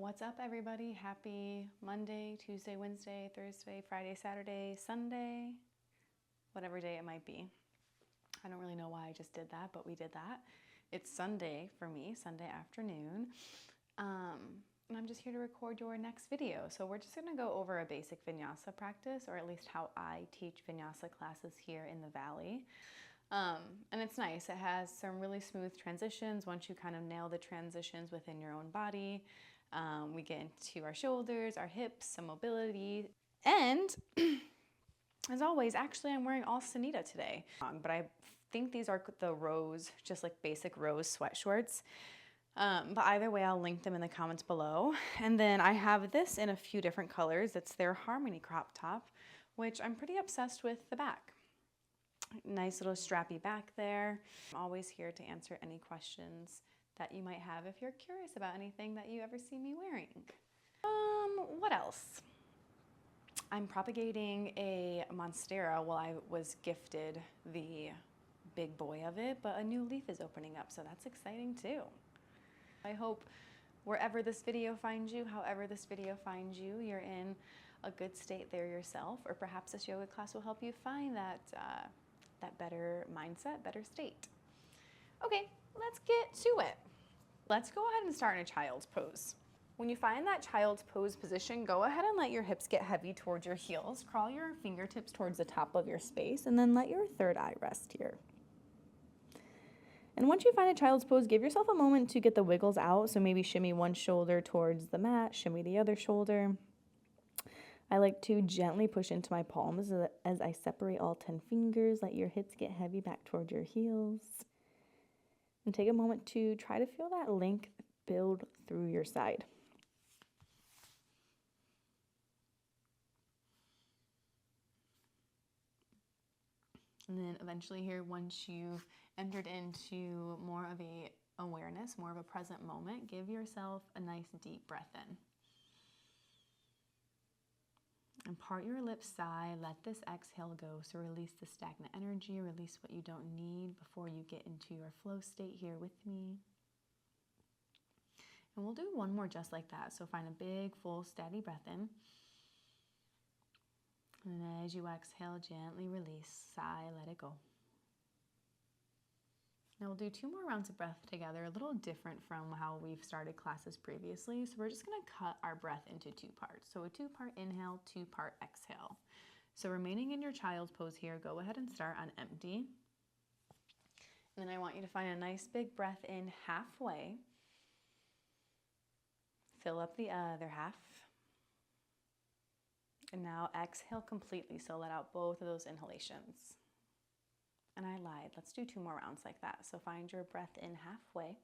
What's up, everybody? Happy Monday, Tuesday, Wednesday, Thursday, Friday, Saturday, Sunday, whatever day it might be. I don't really know why I just did that, but we did that. It's Sunday for me, Sunday afternoon. And I'm just here to record your next video. So we're just gonna go over a basic Vinyasa practice, or at least how I teach Vinyasa classes here in the Valley. And it's nice. It has some really smooth transitions. Once you kind of nail the transitions within your own body, we get into our shoulders, our hips, some mobility. And as always, actually I'm wearing all Sanita today, but I think these are the Rose, just like basic Rose sweat shorts. But either way, I'll link them in the comments below. And then I have this in a few different colors. It's their Harmony crop top, which I'm pretty obsessed with the back. Nice little strappy back there. I'm always here to answer any questions that you might have if you're curious about anything that you ever see me wearing. What else? I'm propagating a Monstera. Well, I was gifted the big boy of it, but a new leaf is opening up, so that's exciting too. I hope wherever this video finds you, however this video finds you, you're in a good state there yourself, or perhaps this yoga class will help you find that better mindset, better state. Okay, let's get to it. Let's go ahead and start in a child's pose. When you find that child's pose position, go ahead and let your hips get heavy towards your heels. Crawl your fingertips towards the top of your space, and then let your third eye rest here. And once you find a child's pose, give yourself a moment to get the wiggles out. So maybe shimmy one shoulder towards the mat, shimmy the other shoulder. I like to gently push into my palms as I separate all 10 fingers. Let your hips get heavy back toward your heels. And take a moment to try to feel that length build through your side. And then eventually here, once you've entered into more of a awareness, more of a present moment, give yourself a nice deep breath in. And part your lips, sigh, let this exhale go. So release the stagnant energy, release what you don't need before you get into your flow state here with me. And we'll do one more just like that. So find a big, full, steady breath in. And as you exhale, gently release, sigh, let it go. Now we'll do 2 more rounds of breath together, a little different from how we've started classes previously. So we're just gonna cut our breath into 2 parts. So a 2-part inhale, 2-part exhale. So remaining in your child's pose here, go ahead and start on empty. And then I want you to find a nice big breath in halfway. Fill up the other half. And now exhale completely, so let out both of those inhalations. And I lied, let's do 2 more rounds like that. So find your breath in halfway.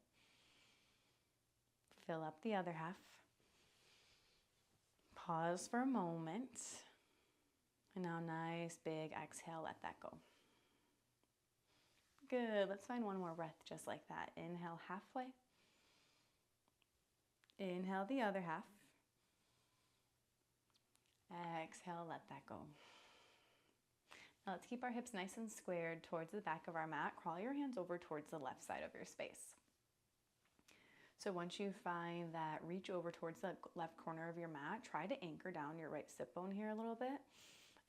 Fill up the other half. Pause for a moment. And now nice big exhale, let that go. Good, let's find one more breath just like that. Inhale halfway. Inhale the other half. Exhale, let that go. Now let's keep our hips nice and squared towards the back of our mat. Crawl your hands over towards the left side of your space. So once you find that, reach over towards the left corner of your mat. Try to anchor down your right sit bone here a little bit.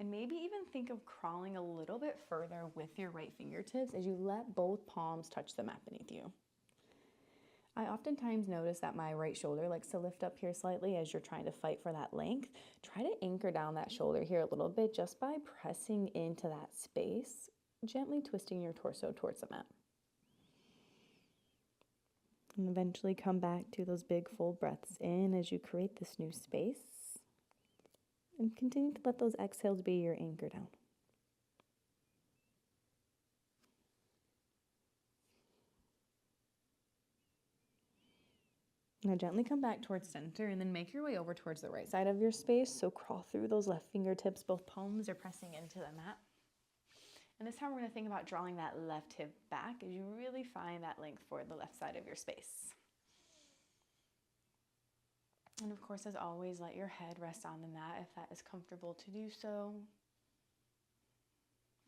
And maybe even think of crawling a little bit further with your right fingertips as you let both palms touch the mat beneath you. I oftentimes notice that my right shoulder likes to lift up here slightly as you're trying to fight for that length. Try to anchor down that shoulder here a little bit just by pressing into that space, gently twisting your torso towards the mat. And eventually come back to those big full breaths in as you create this new space. And continue to let those exhales be your anchor down. Now gently come back towards center and then make your way over towards the right side of your space. So crawl through those left fingertips. Both palms are pressing into the mat. And this time we're going to think about drawing that left hip back as you really find that length for the left side of your space. And of course, as always, let your head rest on the mat if that is comfortable to do so.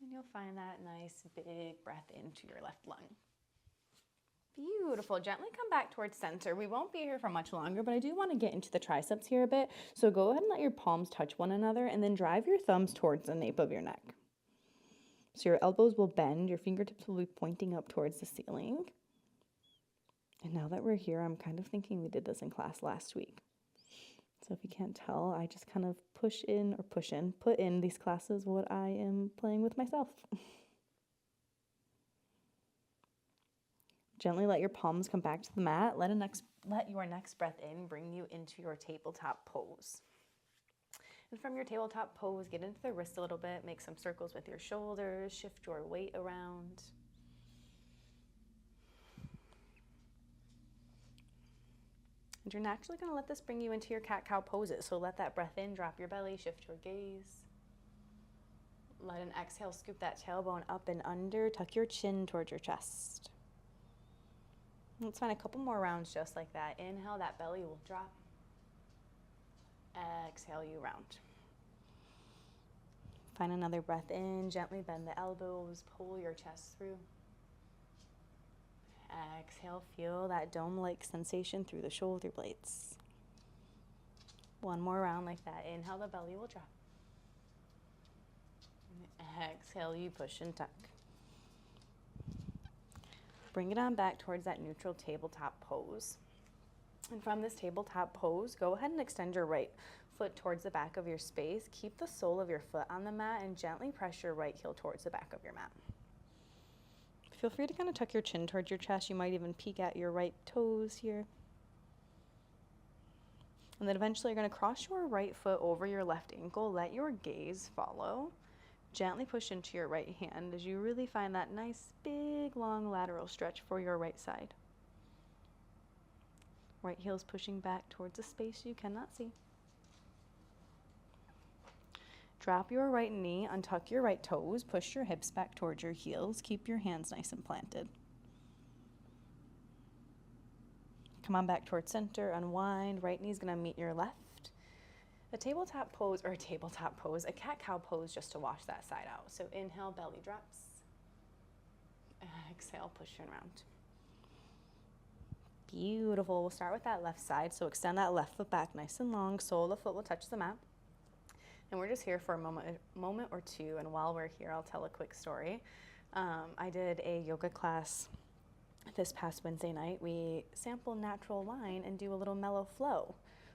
And you'll find that nice big breath into your left lung. Beautiful. Gently come back towards center. We won't be here for much longer, but I do want to get into the triceps here a bit. So go ahead and let your palms touch one another and then drive your thumbs towards the nape of your neck. So your elbows will bend, your fingertips will be pointing up towards the ceiling. And now that we're here, I'm kind of thinking we did this in class last week. So if you can't tell, I just kind of put in these classes what I am playing with myself. Gently let your palms come back to the mat. Let your next breath in bring you into your tabletop pose. And from your tabletop pose, get into the wrist a little bit, make some circles with your shoulders, shift your weight around. And you're naturally going to let this bring you into your cat-cow poses. So let that breath in, drop your belly, shift your gaze. Let an exhale, scoop that tailbone up and under, tuck your chin towards your chest. Let's find a couple more rounds just like that. Inhale, that belly will drop. Exhale, you round. Find another breath in, gently bend the elbows, pull your chest through. Exhale, feel that dome-like sensation through the shoulder blades. One more round like that. Inhale, the belly will drop. Exhale, you push and tuck. Bring it on back towards that neutral tabletop pose. And from this tabletop pose, go ahead and extend your right foot towards the back of your space. Keep the sole of your foot on the mat and gently press your right heel towards the back of your mat. Feel free to kind of tuck your chin towards your chest. You might even peek at your right toes here. And then eventually you're going to cross your right foot over your left ankle. Let your gaze follow. Gently push into your right hand as you really find that nice, big, long lateral stretch for your right side. Right heel's pushing back towards a space you cannot see. Drop your right knee, untuck your right toes, push your hips back towards your heels. Keep your hands nice and planted. Come on back towards center, unwind. Right knee's gonna meet your left. A tabletop pose, a cat-cow pose just to wash that side out. So inhale, belly drops. Exhale, push and round. Beautiful. We'll start with that left side. So extend that left foot back nice and long. Sole of the foot will touch the mat. And we're just here for a moment or two. And while we're here, I'll tell a quick story. I did a yoga class this past Wednesday night. We sample natural wine and do a little mellow flow.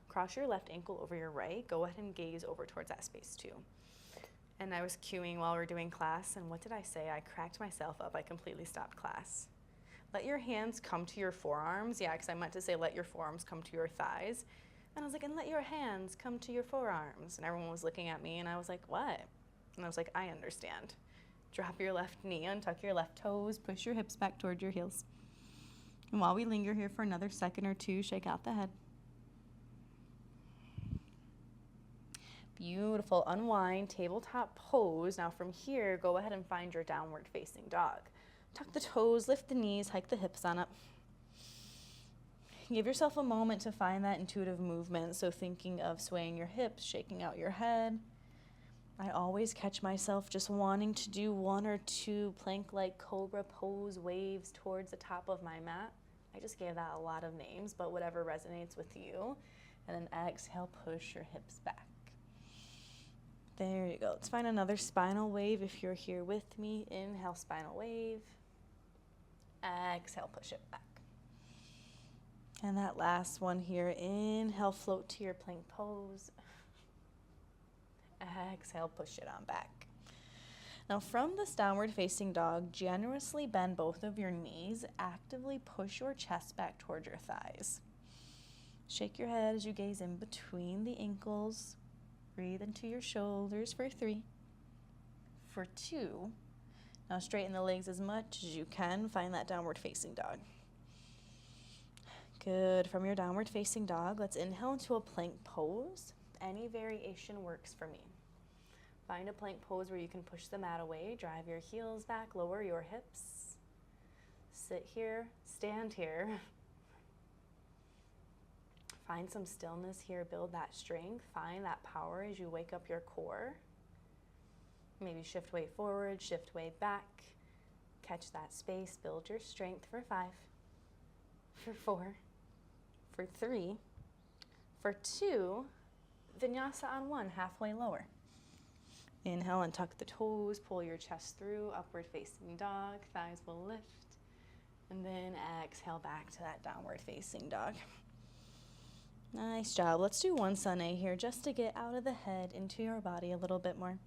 Cross your left ankle over your right. Go ahead and gaze over towards that space too. And I was cueing while we were doing class, and what did I say? I cracked myself up. I completely stopped class. Let your hands come to your forearms. Yeah, because I meant to say let your forearms come to your thighs. And I was like, and let your hands come to your forearms. And everyone was looking at me, and I was like, what? And I was like, I understand. Drop your left knee, untuck your left toes, push your hips back towards your heels. And while we linger here for another second or two, shake out the head. Beautiful. Unwind, tabletop pose. Now from here, go ahead and find your downward facing dog. Tuck the toes, lift the knees, hike the hips on up. Give yourself a moment to find that intuitive movement. So thinking of swaying your hips, shaking out your head. I always catch myself just wanting to do one or two plank-like cobra pose waves towards the top of my mat. I just gave that a lot of names, but whatever resonates with you. And then exhale, push your hips back. There you go. Let's find another spinal wave if you're here with me. Inhale, spinal wave. Exhale, push it back. And that last one here, inhale, float to your plank pose. Exhale, push it on back. Now from this downward facing dog, generously bend both of your knees. Actively push your chest back towards your thighs. Shake your head as you gaze in between the ankles. Breathe into your shoulders for 3, for 2. Now straighten the legs as much as you can. Find that downward facing dog. Good. From your downward facing dog, let's inhale into a plank pose. Any variation works for me. Find a plank pose where you can push the mat away. Drive your heels back, lower your hips. Sit here, stand here. Find some stillness here, build that strength, find that power as you wake up your core. Maybe shift weight forward, shift weight back. Catch that space, build your strength for 5, for 4, for 3, for 2, Vinyasa on 1, halfway lower. Inhale and tuck the toes, pull your chest through, upward facing dog, thighs will lift, and then exhale back to that downward facing dog. Nice job. Let's do one sun A here just to get out of the head into your body a little bit more.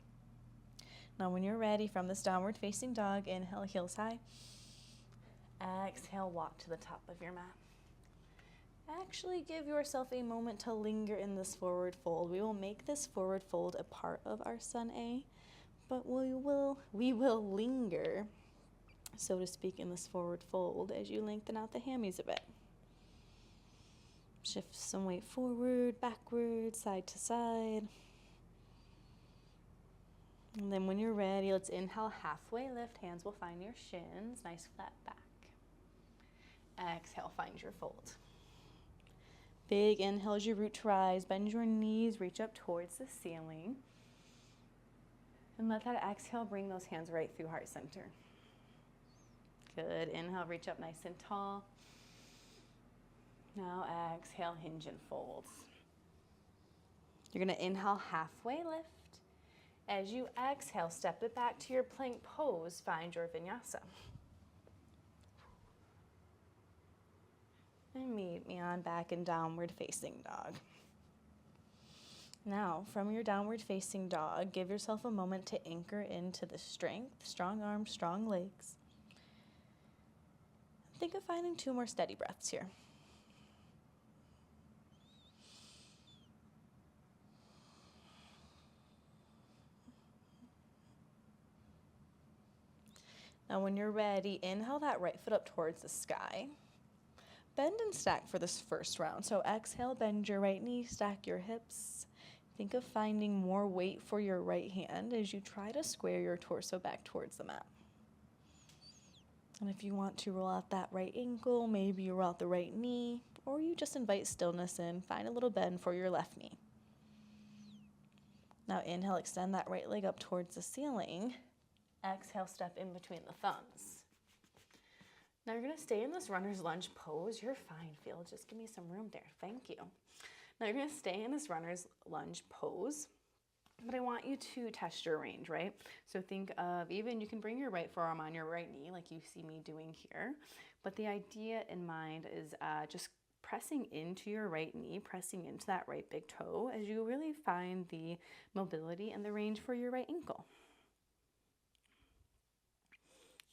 Now when you're ready from this downward facing dog, inhale, heels high. Exhale, walk to the top of your mat. Actually give yourself a moment to linger in this forward fold. We will make this forward fold a part of our sun A, but we will linger, so to speak, in this forward fold as you lengthen out the hammies a bit. Shift some weight forward, backward, side to side. And then when you're ready, let's inhale, halfway lift. Hands will find your shins. Nice flat back. Exhale, find your fold. Big inhale as you root to rise. Bend your knees, reach up towards the ceiling. And let that exhale bring those hands right through heart center. Good. Inhale, reach up nice and tall. Now exhale, hinge and fold. You're going to inhale, halfway lift. As you exhale, step it back to your plank pose. Find your vinyasa. And meet me on back in downward facing dog. Now, from your downward facing dog, give yourself a moment to anchor into the strength, strong arms, strong legs. Think of finding 2 more steady breaths here. Now, when you're ready, inhale that right foot up towards the sky. Bend and stack for this first round. So exhale, bend your right knee, stack your hips. Think of finding more weight for your right hand as you try to square your torso back towards the mat. And if you want to roll out that right ankle, maybe you roll out the right knee, or you just invite stillness in, find a little bend for your left knee. Now inhale, extend that right leg up towards the ceiling. Exhale, step in between the thumbs. Now you're going to stay in this runner's lunge pose. You're fine, Phil. Just give me some room there. Thank you. Now you're going to stay in this runner's lunge pose, but I want you to test your range, right? So think of even, you can bring your right forearm on your right knee like you see me doing here, but the idea in mind is just pressing into your right knee, pressing into that right big toe as you really find the mobility and the range for your right ankle.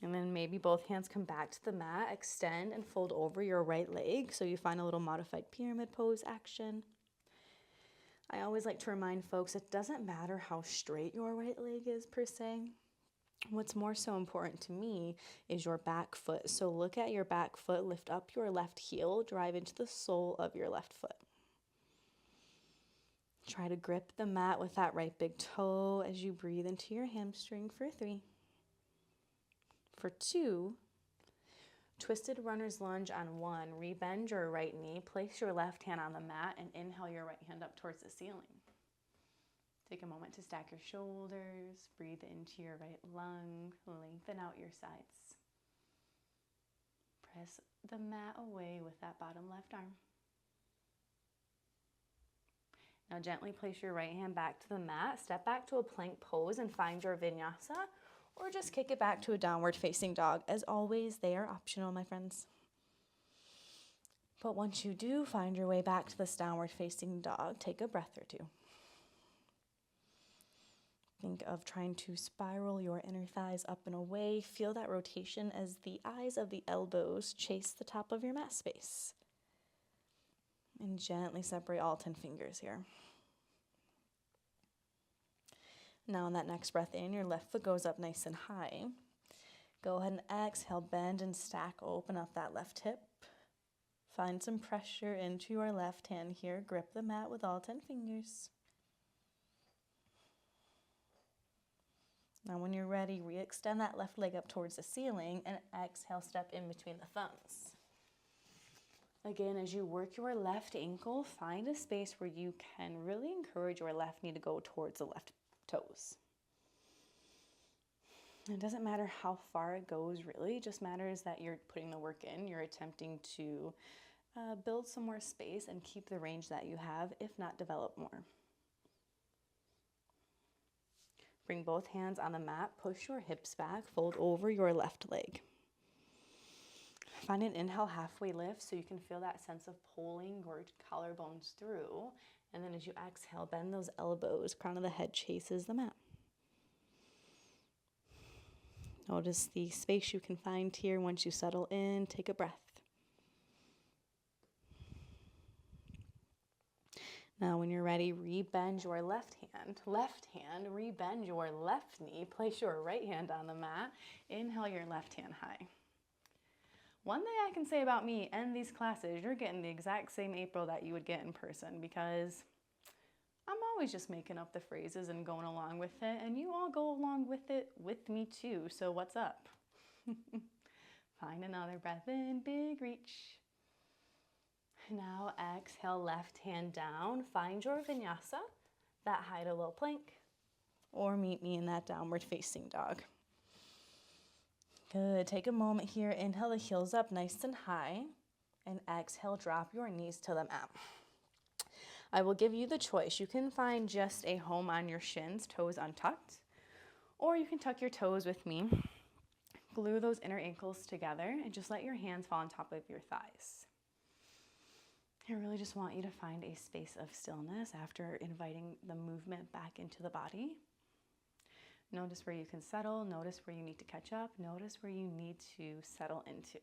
And then maybe both hands come back to the mat, extend and fold over your right leg. So you find a little modified pyramid pose action. I always like to remind folks, it doesn't matter how straight your right leg is per se. What's more so important to me is your back foot. So look at your back foot, lift up your left heel, drive into the sole of your left foot. Try to grip the mat with that right big toe as you breathe into your hamstring for 3. For 2, twisted runner's lunge on 1. Rebend your right knee, place your left hand on the mat, and inhale your right hand up towards the ceiling. Take a moment to stack your shoulders, breathe into your right lung, lengthen out your sides. Press the mat away with that bottom left arm. Now gently place your right hand back to the mat, step back to a plank pose and find your vinyasa, or just kick it back to a downward facing dog. As always, they are optional, my friends. But once you do find your way back to this downward facing dog, take a breath or 2. Think of trying to spiral your inner thighs up and away. Feel that rotation as the eyes of the elbows chase the top of your mat space. And gently separate all 10 fingers here. Now on that next breath in, your left foot goes up nice and high. Go ahead and exhale, bend and stack, open up that left hip. Find some pressure into your left hand here. Grip the mat with all 10 fingers. Now when you're ready, re-extend that left leg up towards the ceiling and exhale, step in between the thumbs. Again, as you work your left ankle, find a space where you can really encourage your left knee to go towards the left toes. It doesn't matter how far it goes, really. It just matters that you're putting the work in. You're attempting to build some more space and keep the range that you have, if not develop more. Bring both hands on the mat, push your hips back, fold over your left leg. Find an inhale halfway lift so you can feel that sense of pulling your collarbones through. And then as you exhale, bend those elbows, crown of the head chases the mat. Notice the space you can find here. Once you settle in, take a breath. Now, when you're ready, rebend your left hand, rebend your left knee, place your right hand on the mat, inhale your left hand high. One thing I can say about me and these classes, you're getting the exact same April that you would get in person, because I'm always just making up the phrases and going along with it, and you all go along with it with me too, so what's up? Find another breath in, big reach. Now exhale, left hand down, find your vinyasa, that high to low plank, or meet me in that downward facing dog. Good, take a moment here, inhale the heels up nice and high, and exhale, drop your knees to the mat. I will give you the choice. You can find just a home on your shins, toes untucked, or you can tuck your toes with me, glue those inner ankles together, and just let your hands fall on top of your thighs. I really just want you to find a space of stillness after inviting the movement back into the body. Notice where you can settle, notice where you need to catch up, notice where you need to settle into.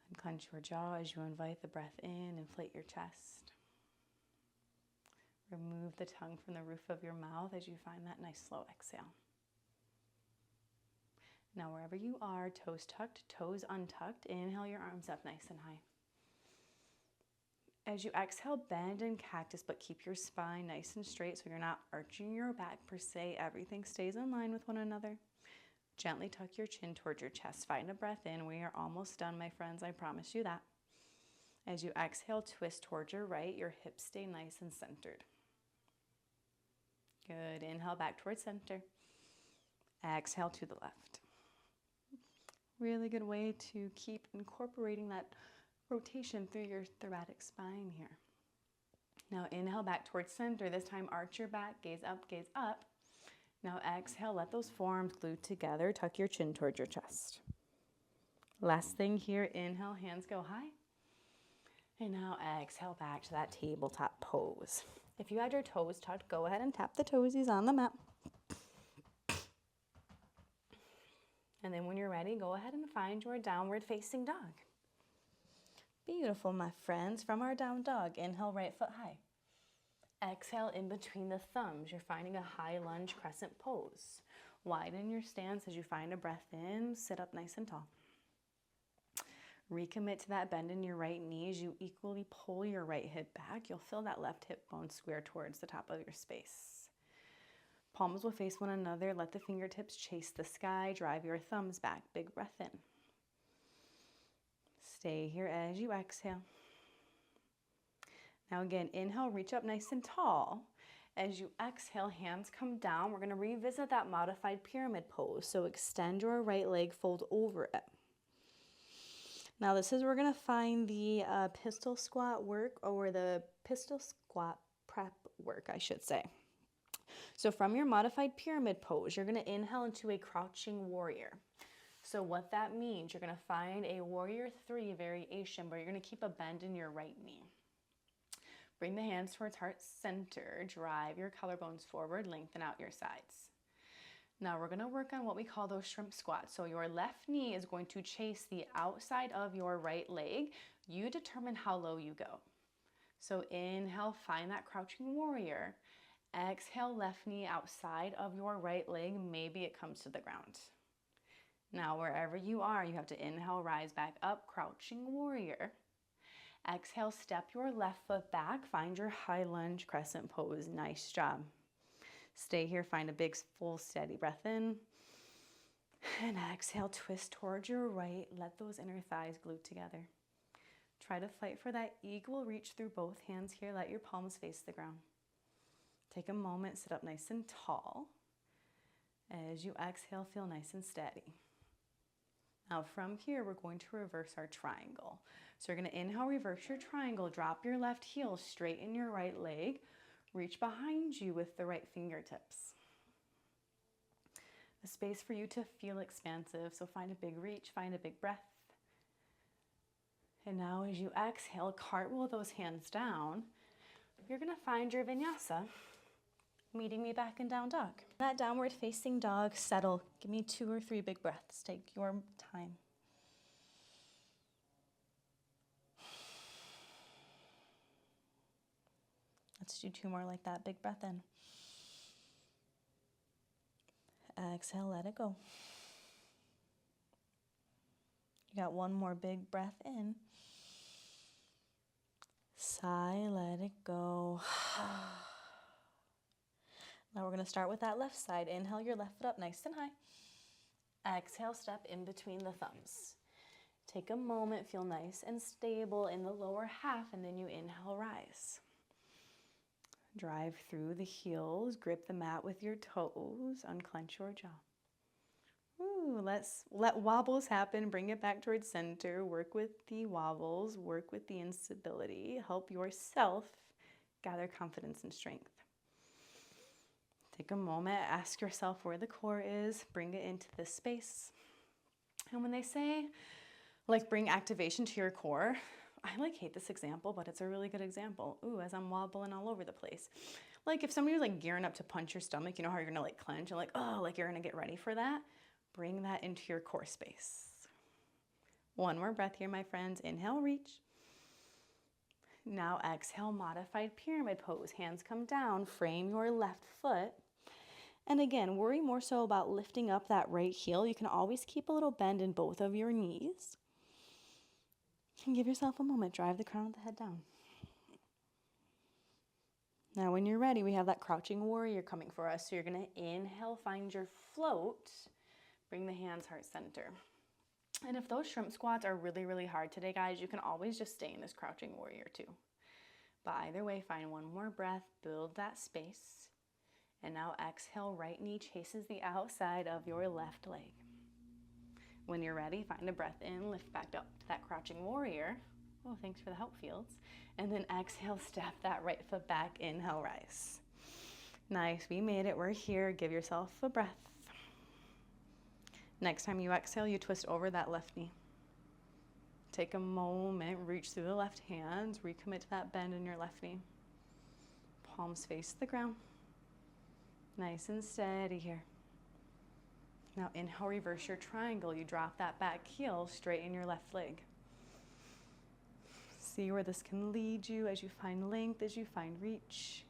And clench your jaw as you invite the breath in, inflate your chest. Remove the tongue from the roof of your mouth as you find that nice slow exhale. Now wherever you are, toes tucked, toes untucked, inhale your arms up nice and high. As you exhale, bend and cactus, but keep your spine nice and straight so you're not arching your back per se. Everything stays in line with one another. Gently tuck your chin towards your chest. Find a breath in. We are almost done, my friends. I promise you that. As you exhale, twist towards your right. Your hips stay nice and centered. Good. Inhale back towards center. Exhale to the left. Really good way to keep incorporating that rotation through your thoracic spine here. Now inhale back towards center. This time arch your back, gaze up, gaze up. Now exhale, let those forearms glue together. Tuck your chin towards your chest. Last thing here, inhale, hands go high. And now exhale back to that tabletop pose. If you had your toes tucked, go ahead and tap the toesies on the mat. And then when you're ready, go ahead and find your downward facing dog. Beautiful, my friends. From our down dog, inhale right foot high. Exhale in between the thumbs. You're finding a high lunge crescent pose. Widen your stance as you find a breath in. Sit up nice and tall. Recommit to that bend in your right knee as you equally pull your right hip back. You'll feel that left hip bone square towards the top of your space. Palms will face one another. Let the fingertips chase the sky. Drive your thumbs back. Big breath in. Stay here as you exhale. Now again, inhale, reach up nice and tall. As you exhale, hands come down. We're going to revisit that modified pyramid pose. So extend your right leg, fold over it. Now this is where we're going to find the pistol squat work, or the pistol squat prep work, I should say. So from your modified pyramid pose, you're going to inhale into a crouching warrior. So what that means, you're going to find a warrior 3 variation, but you're going to keep a bend in your right knee. Bring the hands towards heart center, drive your collarbones forward, lengthen out your sides. Now we're going to work on what we call those shrimp squats. So your left knee is going to chase the outside of your right leg. You determine how low you go. So inhale, find that crouching warrior. Exhale, left knee outside of your right leg. Maybe it comes to the ground. Now, wherever you are, you have to inhale, rise back up, crouching warrior. Exhale, step your left foot back. Find your high lunge crescent pose. Nice job. Stay here. Find a big, full, steady breath in. And exhale, twist towards your right. Let those inner thighs glue together. Try to fight for that equal reach through both hands here. Let your palms face the ground. Take a moment, sit up nice and tall. As you exhale, feel nice and steady. Now from here, we're going to reverse our triangle. So you're going to inhale, reverse your triangle, drop your left heel, straighten your right leg, reach behind you with the right fingertips. A space for you to feel expansive, so find a big reach, find a big breath. And now as you exhale, cartwheel those hands down. You're going to find your vinyasa, meeting me back in down dog. That downward facing dog, settle. Give me 2 or 3 big breaths. Take your time. Let's do 2 more like that. Big breath in. Exhale, let it go. You got 1 more big breath in. Sigh, let it go. Now we're going to start with that left side. Inhale your left foot up nice and high. Exhale, step in between the thumbs. Take a moment, feel nice and stable in the lower half, and then you inhale, rise. Drive through the heels, grip the mat with your toes, unclench your jaw. Ooh, let wobbles happen, bring it back towards center, work with the wobbles, work with the instability, help yourself gather confidence and strength. Take a moment, ask yourself where the core is, bring it into this space. And when they say, bring activation to your core, I hate this example, but it's a really good example. Ooh, as I'm wobbling all over the place. If somebody was gearing up to punch your stomach, you know how you're gonna clench and you're gonna get ready for that? Bring that into your core space. 1 more breath here, my friends. Inhale, reach. Now exhale, modified pyramid pose. Hands come down, frame your left foot. And again, worry more so about lifting up that right heel. You can always keep a little bend in both of your knees. And give yourself a moment. Drive the crown of the head down. Now when you're ready, we have that crouching warrior coming for us. So you're going to inhale, find your float. Bring the hands heart center. And if those shrimp squats are really, really hard today, guys, you can always just stay in this crouching warrior too. But either way, find 1 more breath, build that space. And now exhale, right knee chases the outside of your left leg. When you're ready, find a breath in, lift back up to that crouching warrior. Oh, thanks for the help, Fields. And then exhale, step that right foot back, inhale, rise. Nice, we made it, we're here. Give yourself a breath. Next time you exhale, you twist over that left knee. Take a moment, reach through the left hands, recommit to that bend in your left knee. Palms face the ground. Nice and steady here. Now inhale, reverse your triangle. You drop that back heel, straighten your left leg. See where this can lead you as you find length, as you find reach.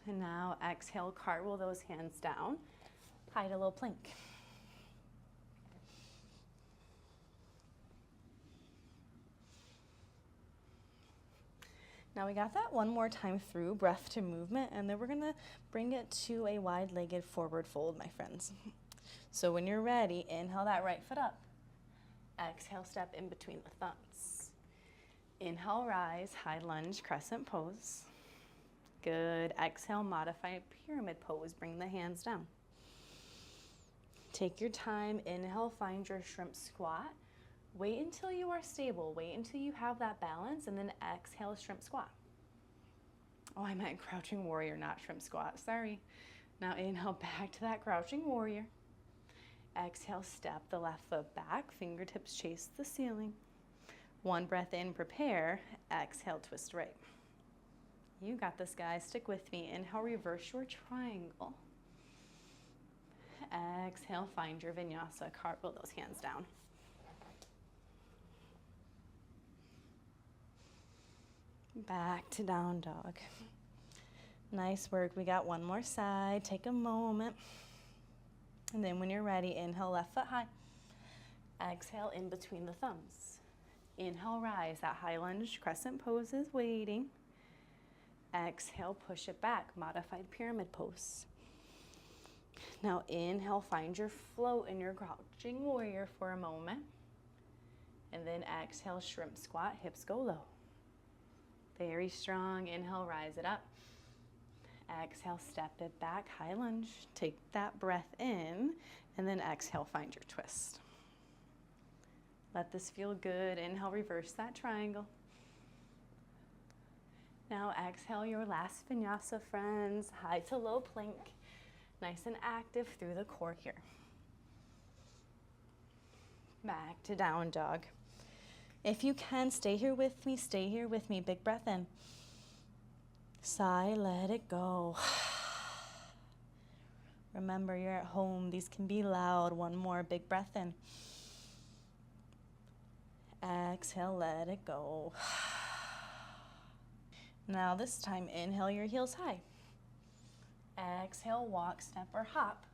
And now exhale, cartwheel those hands down. Hide a low plank. Now we got that 1 more time through, breath to movement, and then we're gonna bring it to a wide-legged forward fold, my friends. So when you're ready, inhale that right foot up. Exhale, step in between the thumbs. Inhale, rise, high lunge, crescent pose. Good, exhale, modified pyramid pose, bring the hands down. Take your time, inhale, find your shrimp squat. Wait until you are stable, wait until you have that balance, and then exhale, shrimp squat. Oh, I meant crouching warrior, not shrimp squat, sorry. Now inhale back to that crouching warrior. Exhale, step the left foot back, fingertips chase the ceiling. 1 breath in, prepare. Exhale, twist right. You got this, guys, stick with me. Inhale, reverse your triangle. Exhale, find your vinyasa, cartwheel those hands down. Back to down dog. Nice work. We got 1 more side. Take a moment. And then when you're ready, inhale, left foot high. Exhale, in between the thumbs. Inhale, rise. That high lunge crescent pose is waiting. Exhale, push it back. Modified pyramid pose. Now inhale, find your float in your crouching warrior for a moment. And then exhale, shrimp squat, hips go low. Very strong. Inhale, rise it up. Exhale, step it back, high lunge. Take that breath in, and then exhale, find your twist. Let this feel good. Inhale, reverse that triangle. Now exhale your last vinyasa, friends. High to low plank. Nice and active through the core here. Back to down dog. If you can, stay here with me, stay here with me. Big breath in. Sigh, let it go. Remember, you're at home. These can be loud. One more, big breath in. Exhale, let it go. Now this time, inhale your heels high. Exhale, walk, step, or hop.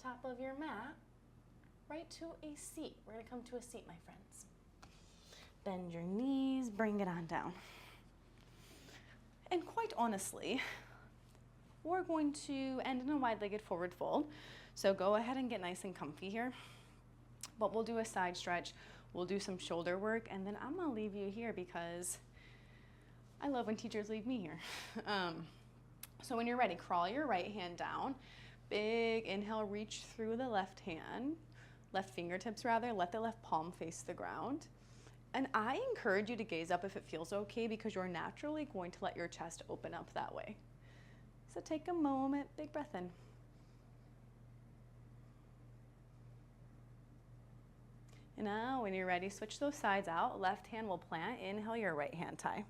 Top of your mat, right to a seat. We're gonna come to a seat, my friends. Bend your knees, bring it on down. And quite honestly, we're going to end in a wide-legged forward fold. So go ahead and get nice and comfy here. But we'll do a side stretch, we'll do some shoulder work, and then I'm gonna leave you here because I love when teachers leave me here. So when you're ready, crawl your right hand down. Big inhale, reach through the left hand, left fingertips rather, let the left palm face the ground. And I encourage you to gaze up if it feels okay, because you're naturally going to let your chest open up that way. So take a moment, big breath in. And now when you're ready, switch those sides out. Left hand will plant, inhale your right hand tie.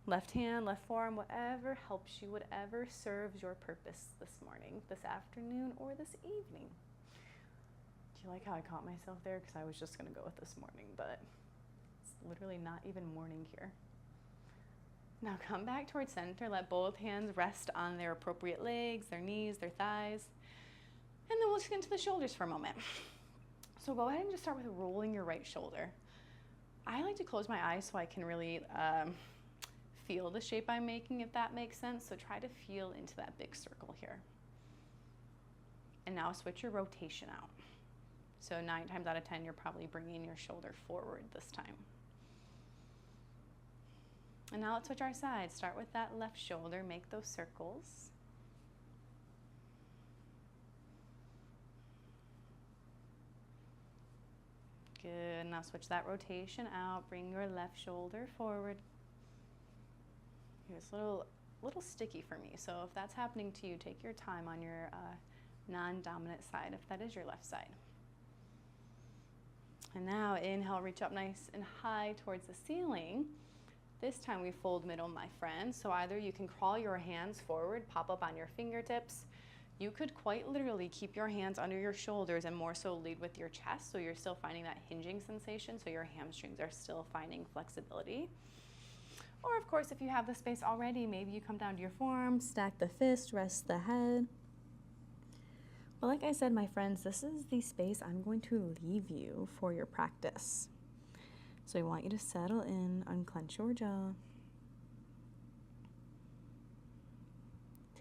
Left hand, left forearm, whatever helps you, whatever serves your purpose this morning, this afternoon, or this evening. Do you like how I caught myself there? Because I was just gonna go with this morning, but it's literally not even morning here. Now come back towards center, let both hands rest on their appropriate legs, their knees, their thighs, and then we'll just get into the shoulders for a moment. So go ahead and just start with rolling your right shoulder. I like to close my eyes so I can really feel the shape I'm making, if that makes sense. So try to feel into that big circle here. And now switch your rotation out. So 9 times out of 10, you're probably bringing your shoulder forward this time. And now let's switch our sides. Start with that left shoulder, make those circles. Good, now switch that rotation out, bring your left shoulder forward. It's a little sticky for me, so if that's happening to you, take your time on your non-dominant side, if that is your left side. And now inhale, reach up nice and high towards the ceiling. This time we fold middle, my friends. So either you can crawl your hands forward, pop up on your fingertips. You could quite literally keep your hands under your shoulders and more so lead with your chest, so you're still finding that hinging sensation, so your hamstrings are still finding flexibility. Or of course, if you have the space already, maybe you come down to your forearm, stack the fist, rest the head. But like I said, my friends, this is the space I'm going to leave you for your practice. So I want you to settle in, unclench your jaw.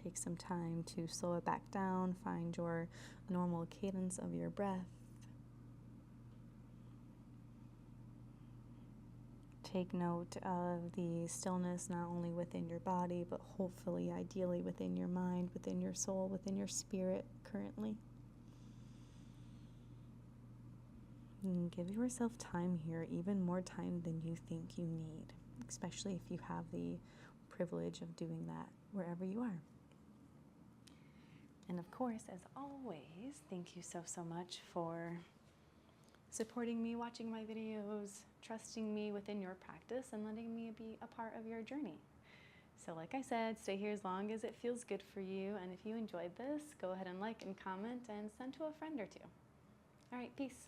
Take some time to slow it back down, find your normal cadence of your breath. Take note of the stillness not only within your body, but hopefully, ideally, within your mind, within your soul, within your spirit currently. And give yourself time here, even more time than you think you need, especially if you have the privilege of doing that wherever you are. And of course, as always, thank you so much for supporting me, watching my videos, trusting me within your practice, and letting me be a part of your journey. So like I said, stay here as long as it feels good for you. And if you enjoyed this, go ahead and like and comment and send to a friend or two. All right, peace.